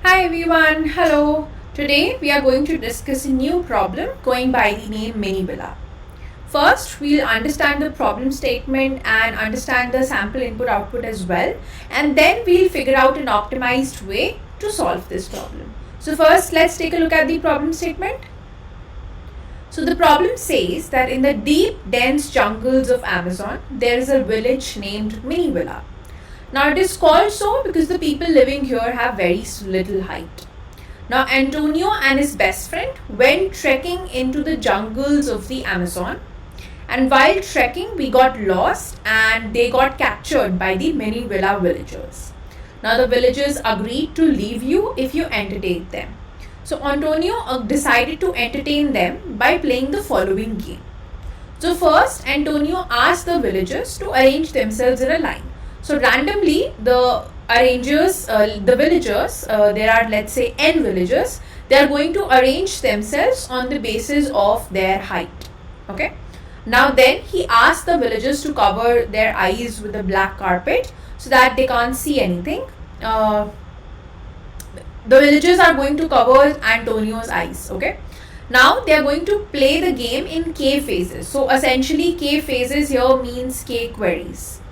Hi everyone, hello. Today we are going to discuss a new problem going by the name mini villa. First, we'll understand the problem statement and understand the sample input output as well, and then we'll figure out an optimized way to solve this problem. So first, let's take a look at the problem statement. So the problem says that in the deep dense jungles of Amazon, there is a village named Mini Villa. Now it is called so because the people living here have very little height. Now Antonio and his best friend went trekking into the jungles of the Amazon, and while trekking we got lost and they got captured by the Mini Villa villagers. Now the villagers agreed to leave you if you entertained them. So Antonio decided to entertain them by playing the following game. So first Antonio asked the villagers to arrange themselves in a line. So randomly the villagers, there are let's say n villagers, they are going to arrange themselves on the basis of their height. Okay. Now then he asked the villagers to cover their eyes with a black carpet so that they can't see anything. The villagers are going to cover Antonio's eyes. Okay. Now they are going to play the game in k phases. So essentially k phases here means k queries.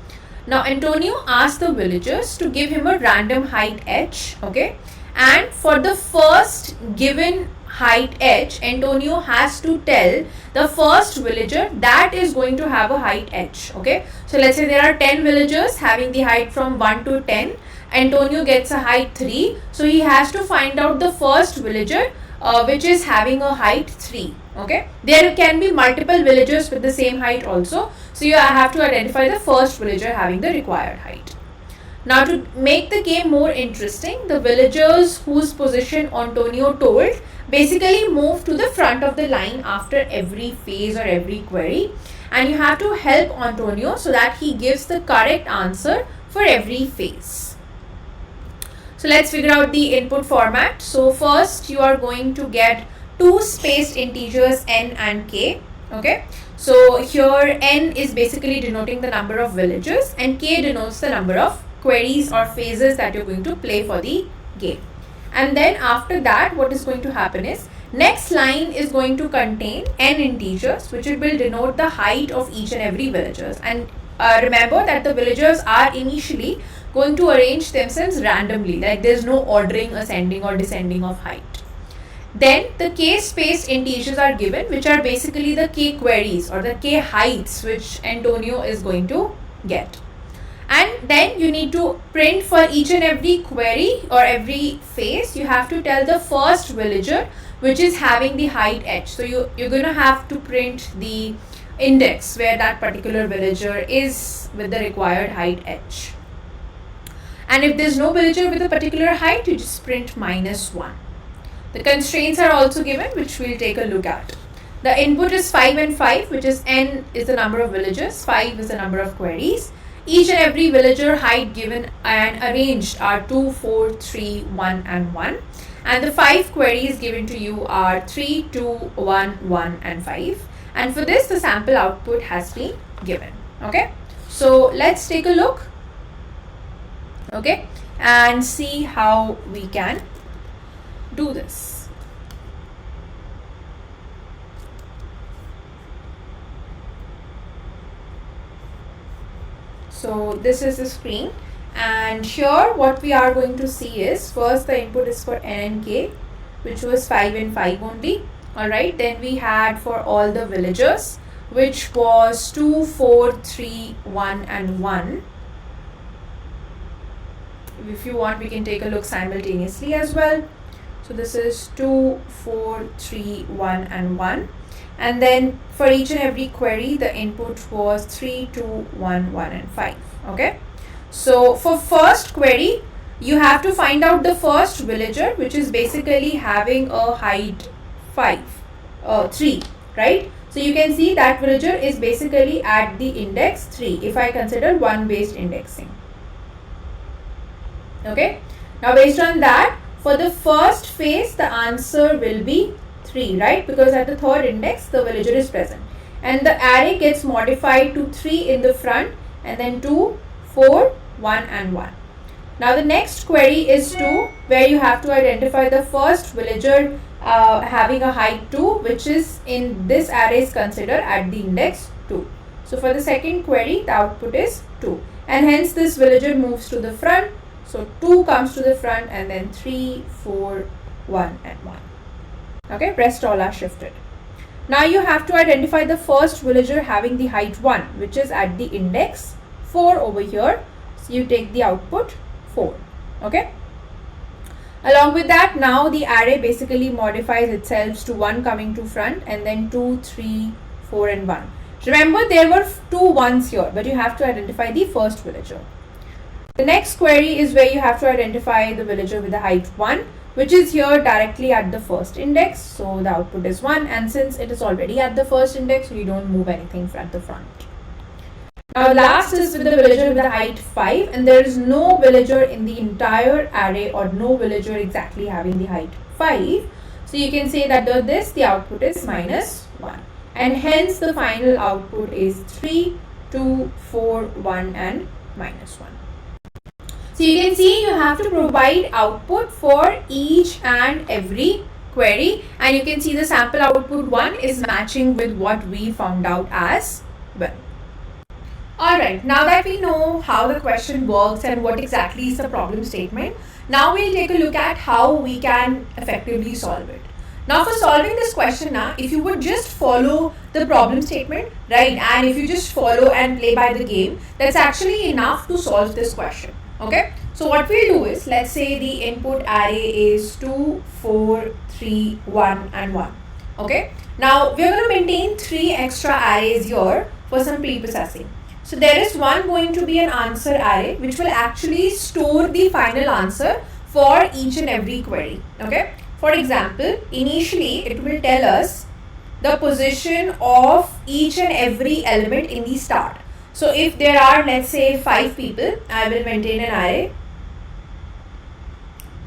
Now Antonio asked the villagers to give him a random height h, okay, and for the first given height h, Antonio has to tell the first villager that is going to have a height h, okay. So let's say there are 10 villagers having the height from 1 to 10, Antonio gets a height 3, so he has to find out the first villager which is having a height 3. Okay, there can be multiple villagers with the same height also, so you have to identify the first villager having the required height. Now to make the game more interesting, the villagers whose position Antonio told basically move to the front of the line after every phase or every query, and you have to help Antonio so that he gives the correct answer for every phase. So let's figure out the input format. So first you are going to get two spaced integers n and k. Okay, so here n is basically denoting the number of villagers and k denotes the number of queries or phases that you're going to play for the game. And then after that what is going to happen is next line is going to contain n integers which will denote the height of each and every villagers. And remember that the villagers are initially going to arrange themselves randomly, like there's no ordering ascending or descending of height. Then the k spaced integers are given, which are basically the k queries or the k heights which Antonio is going to get. And then you need to print for each and every query or every phase, you have to tell the first villager which is having the height h. So you're going to have to print the index where that particular villager is with the required height h. And if there's no villager with a particular height, you just print -1. The constraints are also given, which we'll take a look at. The input is 5 and 5, which is n is the number of villagers, 5 is the number of queries. Each and every villager height given and arranged are 2, 4, 3, 1 and 1. And the 5 queries given to you are 3, 2, 1, 1 and 5. And for this, the sample output has been given. Okay, so let's take a look. Okay, and see how we can do this. So this is the screen, and here what we are going to see is first the input is for n and k, which was 5 and 5 only. Alright, then we had for all the villagers, which was 2, 4, 3, 1 and 1. If you want, we can take a look simultaneously as well. So this is 2, 4, 3, 1 and 1. And then for each and every query, the input was 3, 2, 1, 1 and 5. Okay. So for first query, you have to find out the first villager, which is basically having a height 3, right? So you can see that villager is basically at the index 3 if I consider 1 based indexing. Okay. Now based on that, for the first phase, the answer will be 3, right? Because at the third index, the villager is present. And the array gets modified to 3 in the front and then 2, 4, 1 and 1. Now the next query is 2, where you have to identify the first villager having a height 2, which is in this array is considered at the index 2. So for the second query, the output is 2, and hence this villager moves to the front. So 2 comes to the front, and then 3, 4, 1 and 1. Okay, rest all are shifted. Now you have to identify the first villager having the height 1, which is at the index 4 over here. So you take the output 4. Okay. Along with that, now the array basically modifies itself to 1 coming to front, and then 2, 3, 4 and 1. Remember, there were 2 1s here, but you have to identify the first villager. The next query is where you have to identify the villager with the height 1, which is here directly at the first index. So the output is 1, and since it is already at the first index, you don't move anything at the front. Now last is with the villager with the height 5, and there is no villager in the entire array, or no villager exactly having the height 5. So you can say that the output is -1, and hence the final output is 3, 2, 4, 1 and -1. So you can see you have to provide output for each and every query, and you can see the sample output 1 is matching with what we found out as well. Alright, now that we know how the question works and what exactly is the problem statement, now we'll take a look at how we can effectively solve it. Now for solving this question, if you would just follow the problem statement, right, and if you just follow and play by the game, that's actually enough to solve this question. Okay, so what we'll do is, let's say the input array is 2, 4, 3, 1 and 1. Okay, now we're going to maintain 3 extra arrays here for some pre-processing. So there is one going to be an answer array, which will actually store the final answer for each and every query. Okay, for example, initially it will tell us the position of each and every element in the start. So if there are, let's say, 5 people, I will maintain an array.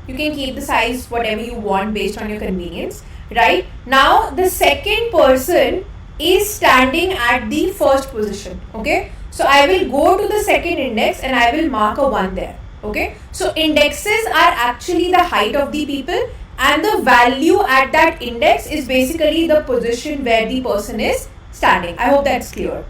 You can keep the size whatever you want based on your convenience, right? Now the second person is standing at the first position. Okay, so I will go to the second index and I will mark a 1 there. Okay, so indexes are actually the height of the people, and the value at that index is basically the position where the person is standing. I hope that's clear.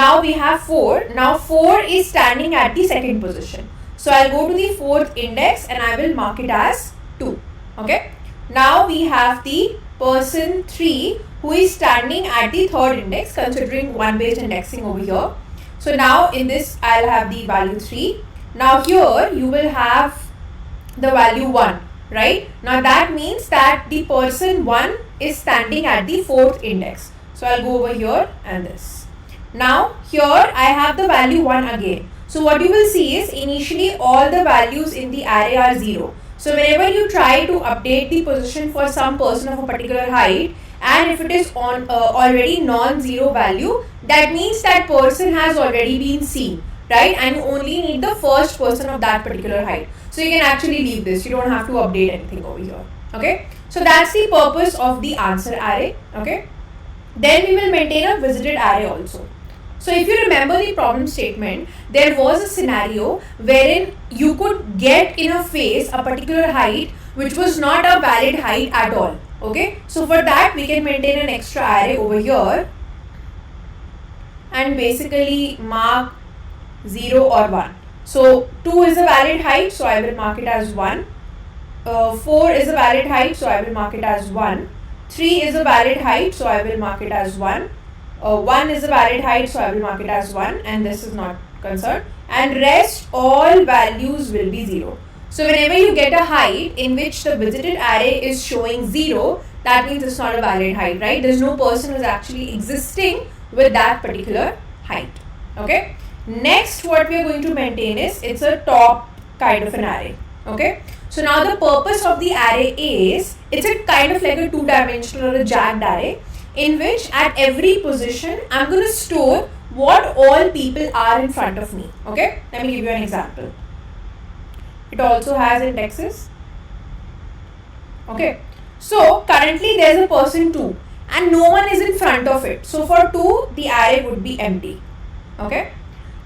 Now we have 4. Now 4 is standing at the second position. So I'll go to the 4th index and I will mark it as 2. Okay. Now we have the person 3 who is standing at the 3rd index, considering 1 based indexing over here. So now in this I'll have the value 3. Now here you will have the value 1. Right. Now that means that the person 1 is standing at the 4th index. So I'll go over here and this. Now here I have the value 1 again. So what you will see is, initially all the values in the array are 0. So whenever you try to update the position for some person of a particular height, and if it is on already non-zero value, that means that person has already been seen, right? And you only need the first person of that particular height. So you can actually leave this. You don't have to update anything over here. Okay. So that's the purpose of the answer array. Okay. Then we will maintain a visited array also. So if you remember the problem statement, there was a scenario wherein you could get in a phase a particular height which was not a valid height at all. Okay, so for that we can maintain an extra array over here and basically mark 0 or 1. So 2 is a valid height, so I will mark it as 1. 4 is a valid height, so I will mark it as 1. 3 is a valid height, so I will mark it as 1. 1 is a valid height, so I will mark it as 1, and this is not concerned, and rest all values will be 0. So whenever you get a height in which the visited array is showing 0, that means it's not a valid height, right? There's no person who's actually existing with that particular height. Okay. Next, what we are going to maintain is, it's a top kind of an array. Okay. So now the purpose of the array is, it's a kind of like a 2-dimensional or a jagged array, in which at every position I'm going to store what all people are in front of me. Okay, let me give you an example. It also has indexes. Okay, so currently there's a person 2 and no one is in front of it. So for 2 the array would be empty. Okay,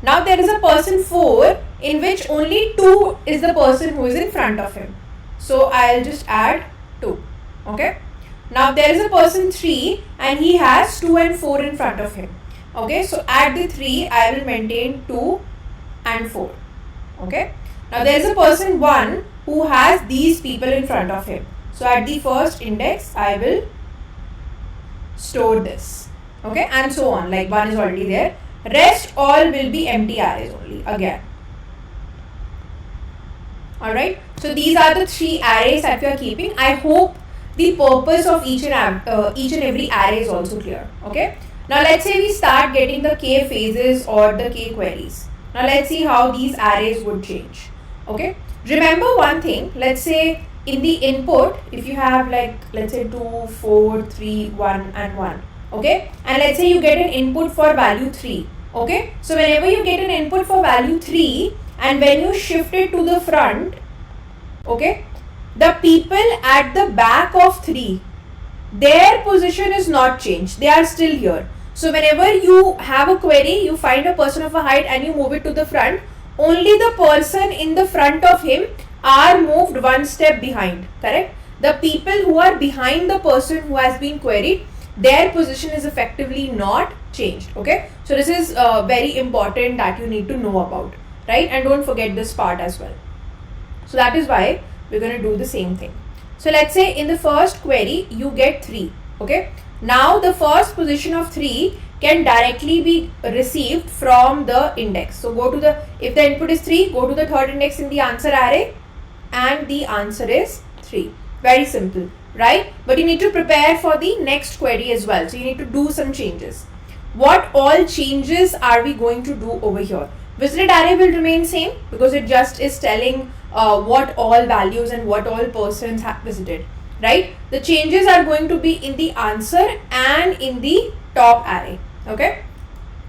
Now there is a person 4 in which only 2 is the person who is in front of him. So I'll just add 2. Okay. Now there is a person 3 and he has 2 and 4 in front of him. Okay. So at the 3 I will maintain 2 and 4. Okay. Now there is a person 1 who has these people in front of him. So at the first index I will store this. Okay. And so on, like 1 is already there. Rest all will be empty arrays only again. Alright. So these are the 3 arrays that we are keeping. I hope the purpose of each and every array is also clear. Okay. Now let's say we start getting the k phases or the k queries. Now let's see how these arrays would change. Okay. Remember one thing. Let's say in the input, if you have like, let's say 2, 4, 3, 1 and 1. Okay. And let's say you get an input for value 3. Okay. So whenever you get an input for value 3 and when you shift it to the front, okay, the people at the back of 3, their position is not changed. They are still here. So whenever you have a query, you find a person of a height and you move it to the front, only the person in the front of him are moved one step behind, correct? The people who are behind the person who has been queried, their position is effectively not changed. Okay. So this is very important that you need to know about, right? And don't forget this part as well. So that is why we're going to do the same thing. So let's say in the first query you get 3. Okay. Now the first position of 3 can directly be received from the index. So go to the, if the input is 3, go to the third index in the answer array and the answer is 3. Very simple, right? But you need to prepare for the next query as well. So you need to do some changes. What all changes are we going to do over here? Visited array will remain same because it just is telling what all values and what all persons have visited, right? The changes are going to be in the answer and in the top array. Okay.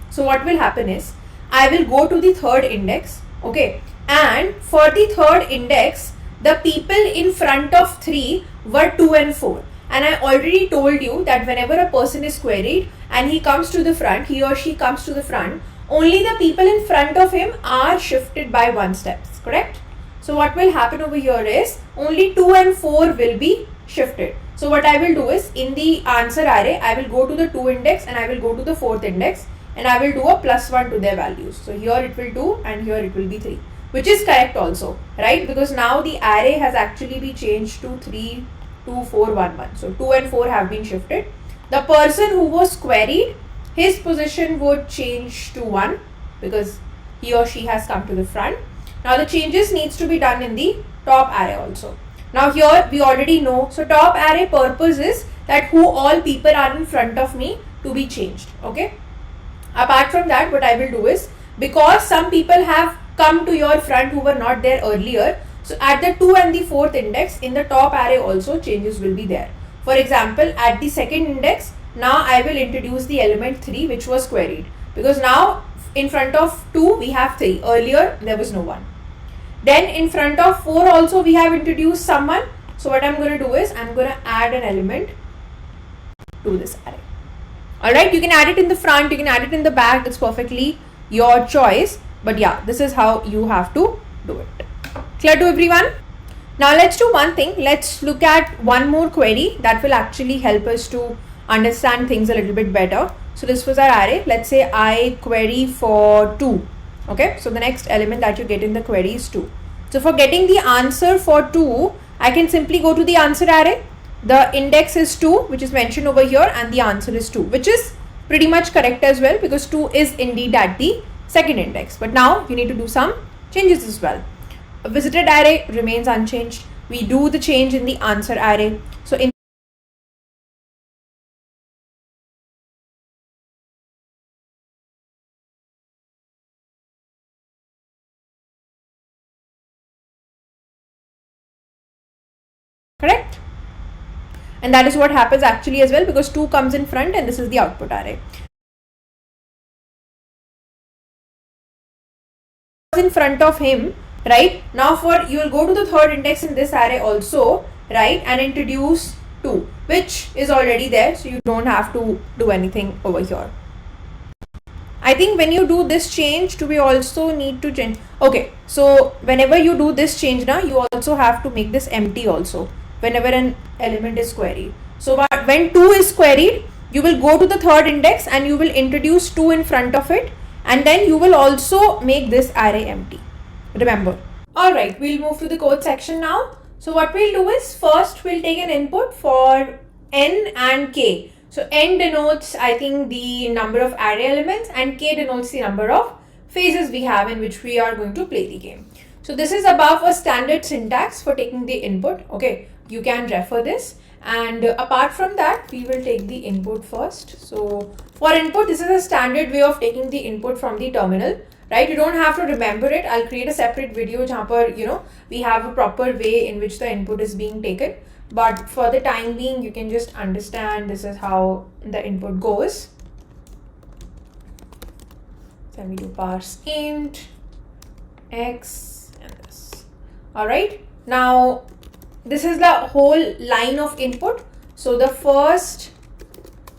So what will happen is I will go to the third index. Okay. And for the third index, the people in front of 3 were 2 and 4. And I already told you that whenever a person is queried and he comes to the front, he or she comes to the front, only the people in front of him are shifted by 1 step, correct? So what will happen over here is only 2 and 4 will be shifted. So what I will do is in the answer array, I will go to the 2 index and I will go to the 4th index and I will do a +1 to their values. So here it will 2 and here it will be 3, which is correct also, right? Because now the array has actually been changed to 3, 2, 4, 1, 1. So 2 and 4 have been shifted. The person who was queried, his position would change to 1 because he or she has come to the front. Now the changes needs to be done in the top array also. Now here we already know, so top array purpose is that who all people are in front of me to be changed. Okay. Apart from that, what I will do is, because some people have come to your front who were not there earlier, so at the 2 and the 4th index in the top array also changes will be there. For example, at the second index, now I will introduce the element 3 which was queried, because now in front of 2 we have 3, earlier there was no one. Then in front of 4 also we have introduced someone. So what I'm going to do is I'm going to add an element to this array. Alright, you can add it in the front, you can add it in the back, that's perfectly your choice. But yeah, this is how you have to do it. Clear to everyone? Now let's do one thing. Let's look at one more query that will actually help us to understand things a little bit better. So this was our array. Let's say I query for 2. Okay, so the next element that you get in the query is 2. So for getting the answer for 2, I can simply go to the answer array. The index is 2, which is mentioned over here, and the answer is 2, which is pretty much correct as well, because 2 is indeed at the second index. But now you need to do some changes as well. A visited array remains unchanged. We do the change in the answer array. So in correct, and that is what happens actually as well, because 2 comes in front and this is the output array. In front of him, right? Now for you will go to the third index in this array also, right, and introduce 2, which is already there, so you don't have to do anything over here. I think when you do this change, do we also need to change? Okay, so whenever you do this change now, you also have to make this empty also whenever an element is queried. So when 2 is queried, you will go to the third index and you will introduce 2 in front of it, and then you will also make this array empty. Remember. Alright, we'll move to the code section now. So what we'll do is, first we'll take an input for n and k. So n denotes, I think, the number of array elements, and k denotes the number of phases we have in which we are going to play the game. So this is above a standard syntax for taking the input. Okay, you can refer this. And apart from that, we will take the input first. So for input, this is a standard way of taking the input from the terminal, right? You don't have to remember it. I'll create a separate video where we have a proper way in which the input is being taken. But for the time being, you can just understand this is how the input goes. So we do parse int x and this. Alright, now this is the whole line of input. So the first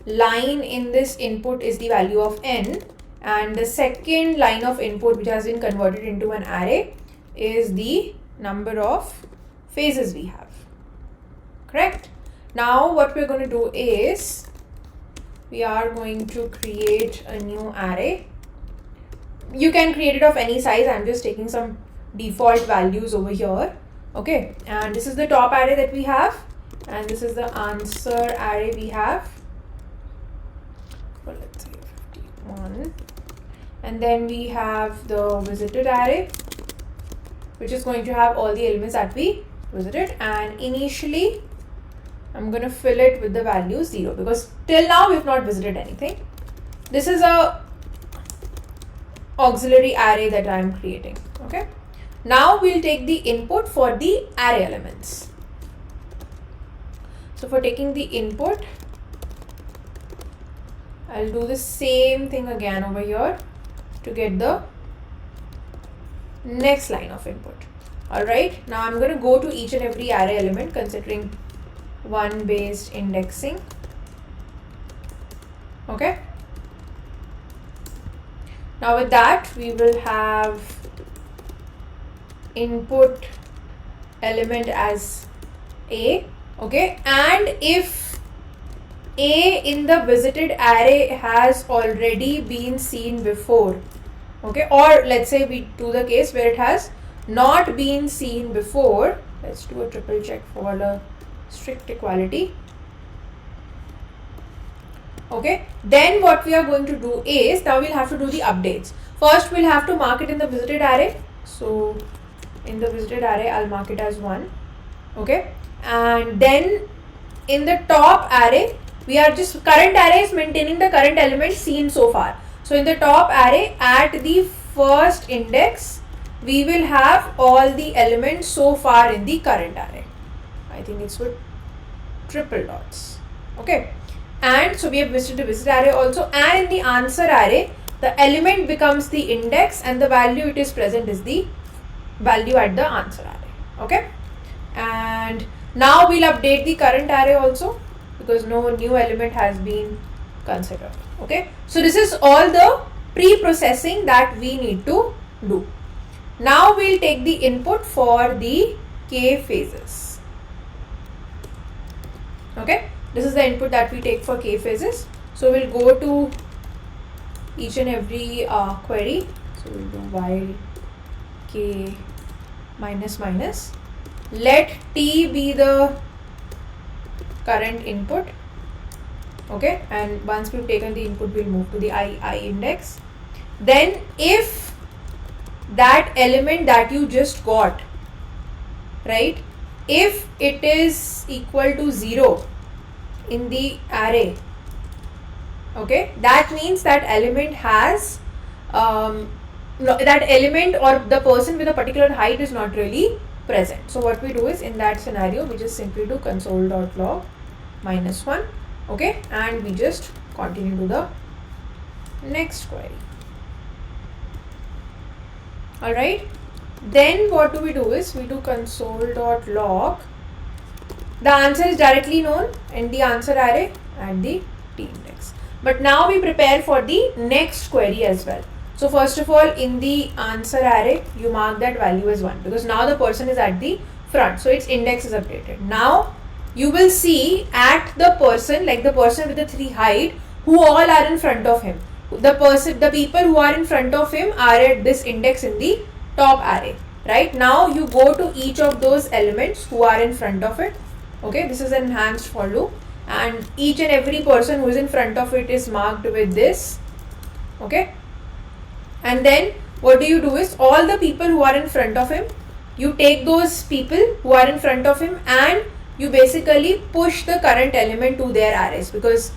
line in this input is the value of n, and the second line of input, which has been converted into an array, is the number of phases we have. Correct? Now what we're going to do is, we are going to create a new array. You can create it of any size. I'm just taking some default values over here. Okay, and this is the top array that we have, and this is the answer array we have. Well, let's say 51, and then we have the visited array, which is going to have all the elements that we visited, and initially I'm going to fill it with the value 0 because till now we've not visited anything. This is a auxiliary array that I'm creating. Okay, now we'll take the input for the array elements. So for taking the input, I'll do the same thing again over here to get the next line of input. Alright, now I'm going to go to each and every array element considering one based indexing. Okay, now with that, we will have input element as a. Okay, and if a in the visited array has already been seen before, okay, or let's say we do the case where it has not been seen before, let's do a triple check for the strict equality. Okay, then what we are going to do is, now we'll have to do the updates. First we'll have to mark it in the visited array. So in the visited array, I'll mark it as 1. Okay, and then in the top array, we are just, current array is maintaining the current element seen so far. So in the top array, at the first index, we will have all the elements so far in the current array. I think it's with triple dots. Okay, and so we have visited the visit array also, and in the answer array, the element becomes the index and the value it is present is the value at the answer array. Okay, and now we'll update the current array also because no new element has been considered. Okay, so this is all the pre-processing that we need to do. Now we'll take the input for the k phases. Okay, this is the input that we take for k phases. So we'll go to each and every query. So we'll do while k minus minus, let t be the current input. Okay, and once we've taken the input, we'll move to the I index. Then if that element that you just got, right, if it is equal to 0 in the array, okay, that means that element has that element or the person with a particular height is not really present. So what we do is, in that scenario, we just simply do console.log -1. Okay, and we just continue to the next query. Alright, then what do? We do console.log. The answer is directly known in the answer array at the t index. But now we prepare for the next query as well. So first of all, in the answer array, you mark that value as 1 because now the person is at the front. So its index is updated. Now you will see at the person, like the person with the 3 height, who all are in front of him. The people who are in front of him are at this index in the top array. Right now you go to each of those elements who are in front of it. Okay, this is an enhanced for loop, and each and every person who is in front of it is marked with this. Okay, and then what do you do is all the people who are in front of him, you take those people who are in front of him and you basically push the current element to their arrays, because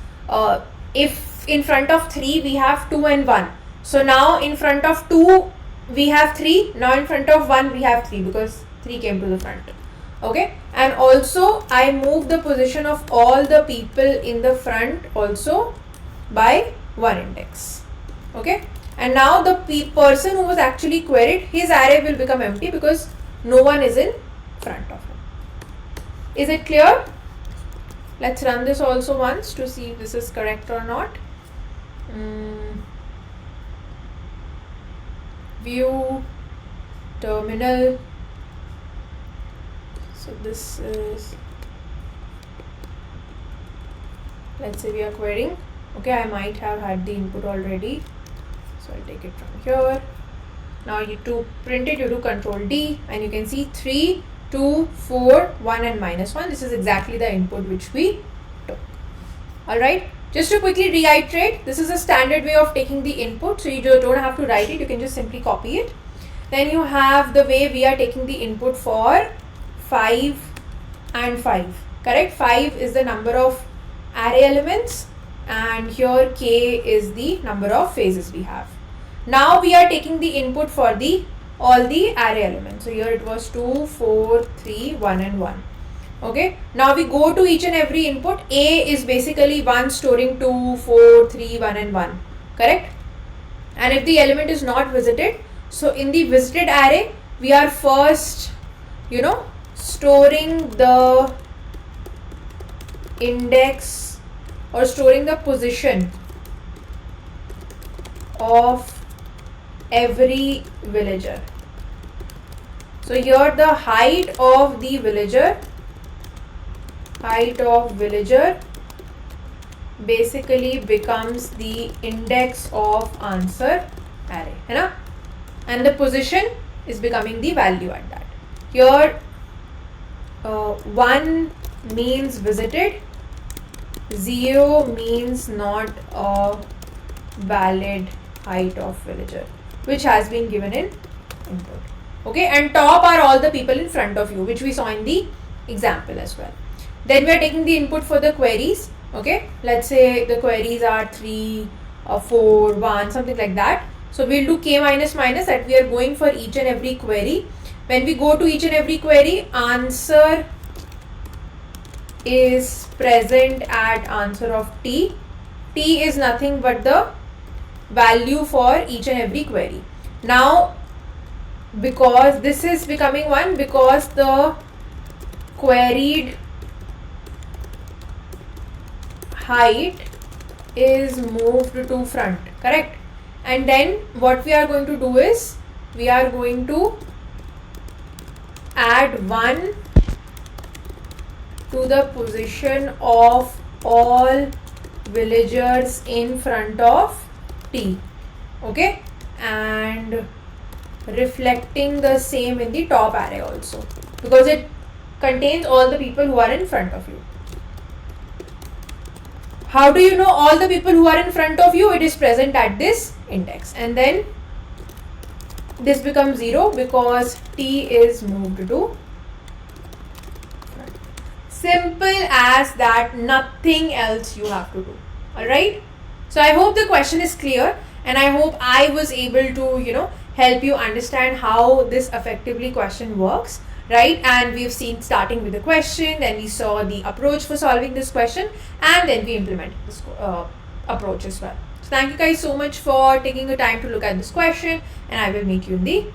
if in front of 3 we have 2 and 1, so now in front of 2 we have 3, now in front of 1 we have 3 because 3 came to the front. Okay, and also I move the position of all the people in the front also by 1 index. Okay, and now the person who was actually queried, his array will become empty because no one is in front of him. Is it clear? Let's run this also once to see if this is correct or not. View terminal. So this is, let's say we are querying. Okay, I might have had the input already, so I'll take it from here. Now you to print it, you do Control D and you can see 3, 2, 4, 1 and -1. This is exactly the input which we took. Alright, just to quickly reiterate, this is a standard way of taking the input, so you don't have to write it, you can just simply copy it. Then you have the way we are taking the input for 5 and 5, correct? 5 is the number of array elements and here k is the number of phases we have. Now we are taking the input for all the array elements. So here it was 2, 4, 3, 1 and 1. Okay, now we go to each and every input. A is basically 1 storing 2, 4, 3, 1 and 1, correct? And if the element is not visited, so in the visited array we are first, storing the index or storing the position of every villager. So here the height of villager basically becomes the index of answer array, है and the position is becoming the value at that. Here 1 means visited, 0 means not a valid height of villager, which has been given in input. Okay, and top are all the people in front of you, which we saw in the example as well. Then we are taking the input for the queries. Okay, let's say the queries are 3 or 4, 1, something like that. So we'll do k minus minus, that we are going for each and every query. When we go to each and every query, answer is present at answer of t. T is nothing but the value for each and every query. Now because this is becoming 1, because the queried height is moved to front, correct? And then what we are going to do is we are going to add 1 to the position of all villagers in front of t, okay, and reflecting the same in the top array also, because it contains all the people who are in front of you. How do you know all the people who are in front of you? It is present at this index, and then this becomes 0 because t is moved to front. Simple as that, nothing else you have to do. Alright, so I hope the question is clear, and I hope I was able to help you understand how this effectively question works, right? And we've seen starting with the question, then we saw the approach for solving this question, and then we implemented this approach as well. So thank you guys so much for taking the time to look at this question, and I will meet you in the